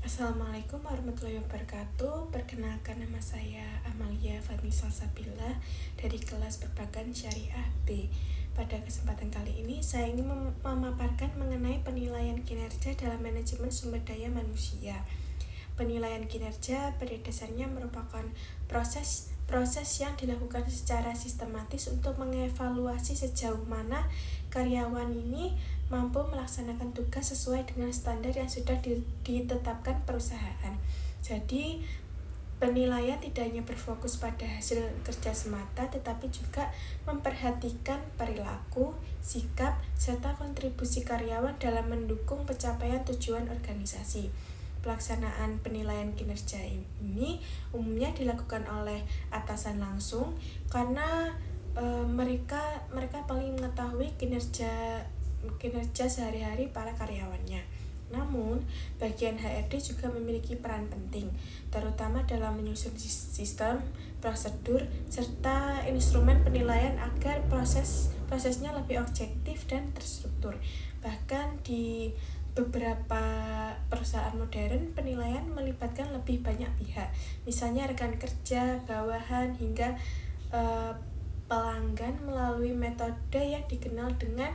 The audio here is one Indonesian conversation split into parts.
Assalamualaikum warahmatullahi wabarakatuh. Perkenalkan, nama saya Amalia Fatmi Salsabila dari kelas Perbankan Syariah B. Pada kesempatan kali ini saya ingin memaparkan mengenai penilaian kinerja dalam manajemen sumber daya manusia. Penilaian kinerja pada dasarnya merupakan proses yang dilakukan secara sistematis untuk mengevaluasi sejauh mana karyawan ini mampu melaksanakan tugas sesuai dengan standar yang sudah ditetapkan perusahaan. Jadi, penilaian tidak hanya berfokus pada hasil kerja semata, tetapi juga memperhatikan perilaku, sikap, serta kontribusi karyawan dalam mendukung pencapaian tujuan organisasi. Pelaksanaan penilaian kinerja ini umumnya dilakukan oleh atasan langsung karena mereka paling mengetahui kinerja sehari-hari para karyawannya. Namun, bagian HRD juga memiliki peran penting, terutama dalam menyusun sistem, prosedur, serta instrumen penilaian agar prosesnya lebih objektif dan terstruktur. Bahkan di beberapa perusahaan modern, penilaian melibatkan lebih banyak pihak, misalnya rekan kerja, bawahan, hingga pelanggan melalui metode yang dikenal dengan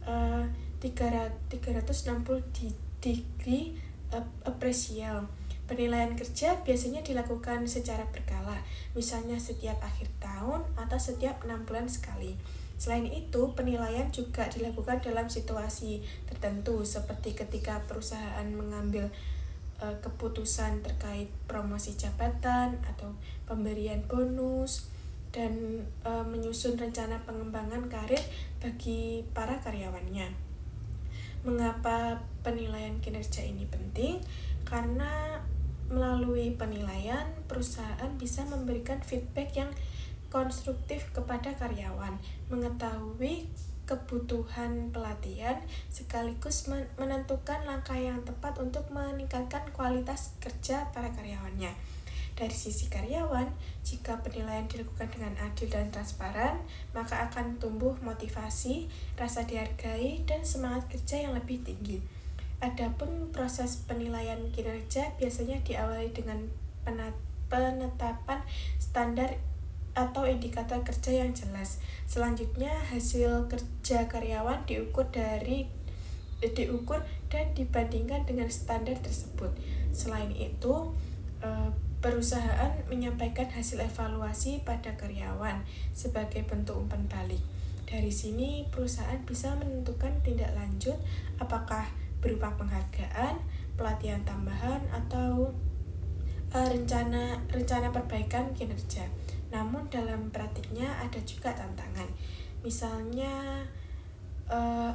360 degree appraisal. Penilaian kerja biasanya dilakukan secara berkala, misalnya setiap akhir tahun atau setiap 6 bulan sekali. Selain itu, penilaian juga dilakukan dalam situasi tertentu, seperti ketika perusahaan mengambil keputusan terkait promosi jabatan atau pemberian bonus, dan menyusun rencana pengembangan karir bagi para karyawannya. Mengapa penilaian kinerja ini penting? Karena melalui penilaian, perusahaan bisa memberikan feedback yang konstruktif kepada karyawan, mengetahui kebutuhan pelatihan, sekaligus menentukan langkah yang tepat untuk meningkatkan kualitas kerja para karyawannya. Dari sisi karyawan, jika penilaian dilakukan dengan adil dan transparan, maka akan tumbuh motivasi, rasa dihargai, dan semangat kerja yang lebih tinggi. Adapun proses penilaian kinerja biasanya diawali dengan penetapan standar atau indikator kerja yang jelas. Selanjutnya, hasil kerja karyawan diukur dan dibandingkan dengan standar tersebut. Selain itu, perusahaan menyampaikan hasil evaluasi pada karyawan sebagai bentuk umpan balik. Dari sini, perusahaan bisa menentukan tindak lanjut, apakah berupa penghargaan, pelatihan tambahan, atau rencana perbaikan kinerja. Namun dalam praktiknya ada juga tantangan, misalnya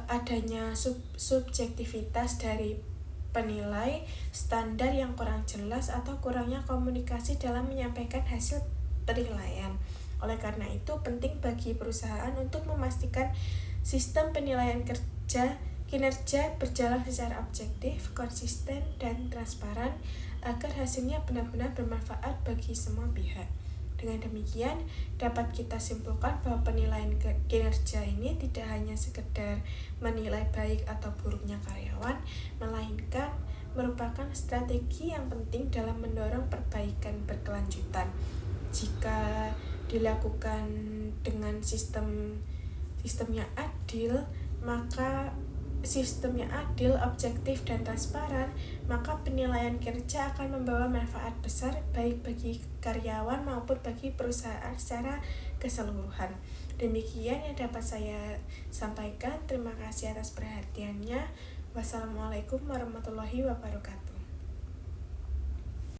adanya subjektivitas dari penilai, standar yang kurang jelas, atau kurangnya komunikasi dalam menyampaikan hasil penilaian. Oleh karena itu, penting bagi perusahaan untuk memastikan sistem penilaian kinerja berjalan secara objektif, konsisten, dan transparan agar hasilnya benar-benar bermanfaat bagi semua pihak. Dengan demikian, dapat kita simpulkan bahwa penilaian kinerja ini tidak hanya sekedar menilai baik atau buruknya karyawan, melainkan merupakan strategi yang penting dalam mendorong perbaikan berkelanjutan. Jika dilakukan dengan sistemnya adil, objektif, dan transparan, maka penilaian kinerja akan membawa manfaat besar baik bagi karyawan maupun bagi perusahaan secara keseluruhan. Demikian yang dapat saya sampaikan. Terima kasih atas perhatiannya. Wassalamualaikum warahmatullahi wabarakatuh.